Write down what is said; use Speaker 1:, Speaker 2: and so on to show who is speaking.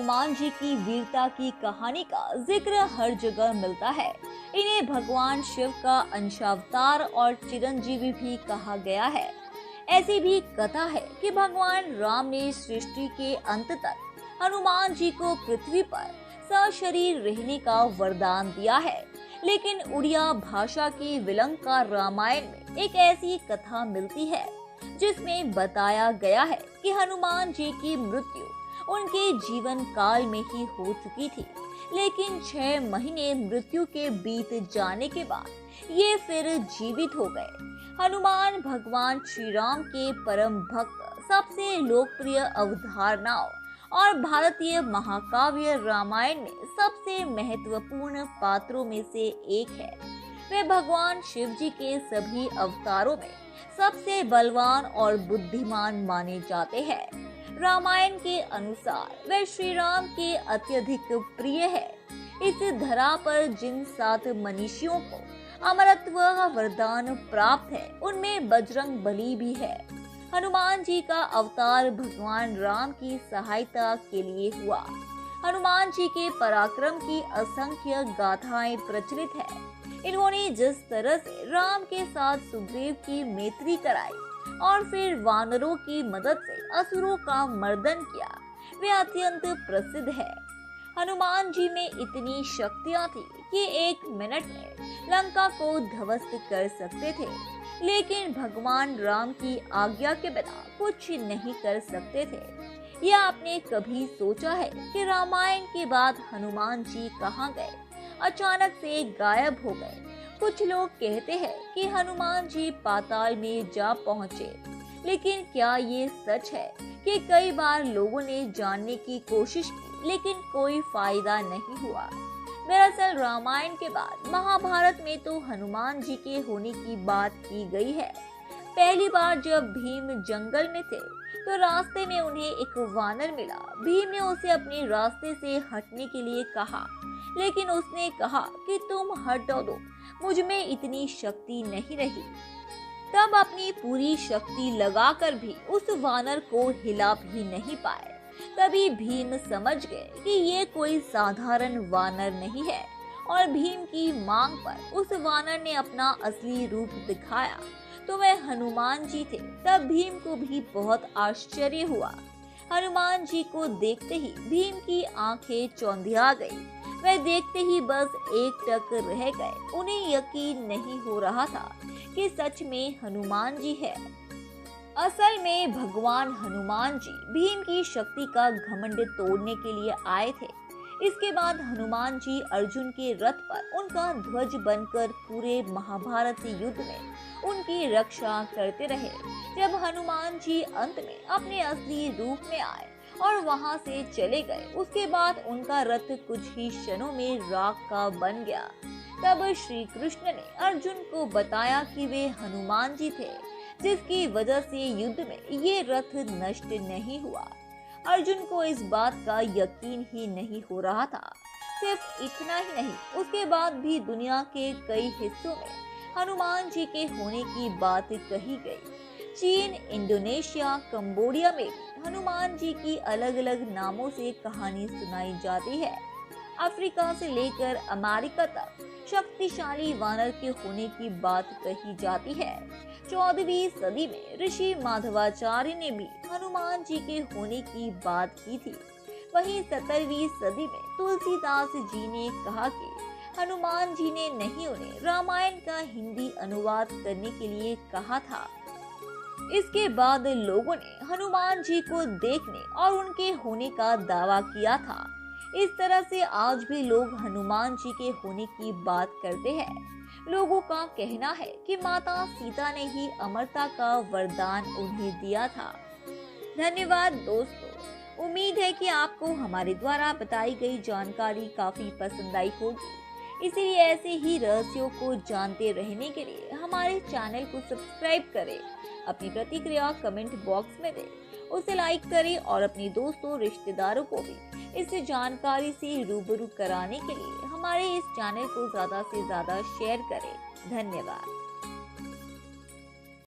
Speaker 1: हनुमान जी की वीरता की कहानी का जिक्र हर जगह मिलता है। इन्हें भगवान शिव का अंशावतार और चिरंजीवी भी कहा गया है। ऐसी भी कथा है कि भगवान राम ने सृष्टि के अंत तक हनुमान जी को पृथ्वी पर सशरीर रहने का वरदान दिया है। लेकिन उड़िया भाषा की विलंकार रामायण में एक ऐसी कथा मिलती है जिसमें बताया गया है कि हनुमान जी की मृत्यु उनके जीवन काल में ही हो चुकी थी, लेकिन 6 महीने मृत्यु के बीत जाने के बाद ये फिर जीवित हो गए। हनुमान भगवान श्री राम के परम भक्त, सबसे लोकप्रिय अवधारणाओं और भारतीय महाकाव्य रामायण में सबसे महत्वपूर्ण पात्रों में से एक है। वे भगवान शिव जी के सभी अवतारों में सबसे बलवान और बुद्धिमान माने जाते हैं। रामायण के अनुसार वे श्री राम के अत्यधिक प्रिय है। इस धरा पर जिन 7 मनीषियों को अमरत्व वरदान प्राप्त है, उनमें बजरंग बली भी है। हनुमान जी का अवतार भगवान राम की सहायता के लिए हुआ। हनुमान जी के पराक्रम की असंख्य गाथाएं प्रचलित है। इन्होंने जिस तरह से राम के साथ सुग्रीव की मैत्री कराई और फिर वानरों की मदद से असुरों का मर्दन किया, वे अत्यंत प्रसिद्ध है। हनुमान जी में इतनी शक्तियां थी कि 1 मिनट में लंका को ध्वस्त कर सकते थे, लेकिन भगवान राम की आज्ञा के बिना कुछ नहीं कर सकते थे। यह आपने कभी सोचा है कि रामायण के बाद हनुमान जी कहाँ गए? अचानक से गायब हो गए। कुछ लोग कहते हैं कि हनुमान जी पाताल में जा पहुँचे, लेकिन क्या ये सच है कि कई बार लोगों ने जानने की कोशिश की, लेकिन कोई फायदा नहीं हुआ? दरअसल रामायण के बाद महाभारत में तो हनुमान जी के होने की बात की गई है। पहली बार जब भीम जंगल में थे तो रास्ते में उन्हें एक वानर मिला। भीम ने उसे अपने रास्ते से हटने के लिए कहा, लेकिन उसने कहा कि तुम हट दो, मुझ में इतनी शक्ति नहीं रही। तब अपनी पूरी शक्ति लगाकर भी उस वानर को हिला भी नहीं पाए। तभी भीम समझ गए कि ये कोई साधारण वानर नहीं है और भीम की मांग पर उस वानर ने अपना असली रूप दिखाया तो वह हनुमान जी थे। तब भीम को भी बहुत आश्चर्य हुआ। हनुमान जी को देखते ही भीम की आंखें चौंधिया गई। वह देखते ही बस एकटक रह गए। उन्हें यकीन नहीं हो रहा था कि सच में हनुमान जी है। असल में भगवान हनुमान जी भीम की शक्ति का घमंड तोड़ने के लिए आए थे। इसके बाद हनुमान जी अर्जुन के रथ पर उनका ध्वज बनकर पूरे महाभारत युद्ध में उनकी रक्षा करते रहे। जब हनुमान जी अंत में अपने असली रूप में आए और वहां से चले गए, उसके बाद उनका रथ कुछ ही क्षणों में राख का बन गया। तब श्री कृष्ण ने अर्जुन को बताया कि वे हनुमान जी थे, जिसकी वजह से युद्ध में ये रथ नष्ट नहीं हुआ। अर्जुन को इस बात का यकीन ही नहीं हो रहा था। सिर्फ इतना ही नहीं, उसके बाद भी दुनिया के कई हिस्सों में हनुमान जी के होने की बात कही गई। चीन, इंडोनेशिया, कंबोडिया में भी हनुमान जी की अलग अलग नामों से कहानी सुनाई जाती है। अफ्रीका से लेकर अमेरिका तक शक्तिशाली वानर के होने की बात कही जाती है। 14वीं सदी में ऋषि माधवाचार्य ने भी हनुमान जी के होने की बात की थी। वहीं 17वीं सदी में तुलसीदास जी ने कहा कि हनुमान जी ने नहीं उन्हें रामायण का हिंदी अनुवाद करने के लिए कहा था। इसके बाद लोगों ने हनुमान जी को देखने और उनके होने का दावा किया था। इस तरह से आज भी लोग हनुमान जी के होने की बात करते हैं। लोगों का कहना है कि माता सीता ने ही अमरता का वरदान उन्हें दिया था। धन्यवाद दोस्तों, उम्मीद है कि आपको हमारे द्वारा बताई गई जानकारी काफी पसंद आई होगी। इसीलिए ऐसे ही रहस्यों को जानते रहने के लिए हमारे चैनल को सब्सक्राइब करें। अपनी प्रतिक्रिया कमेंट बॉक्स में दें, उसे लाइक करें और अपने दोस्तों रिश्तेदारों को भी इस जानकारी से रूबरू कराने के लिए हमारे इस चैनल को ज़्यादा से ज़्यादा शेयर करें। धन्यवाद।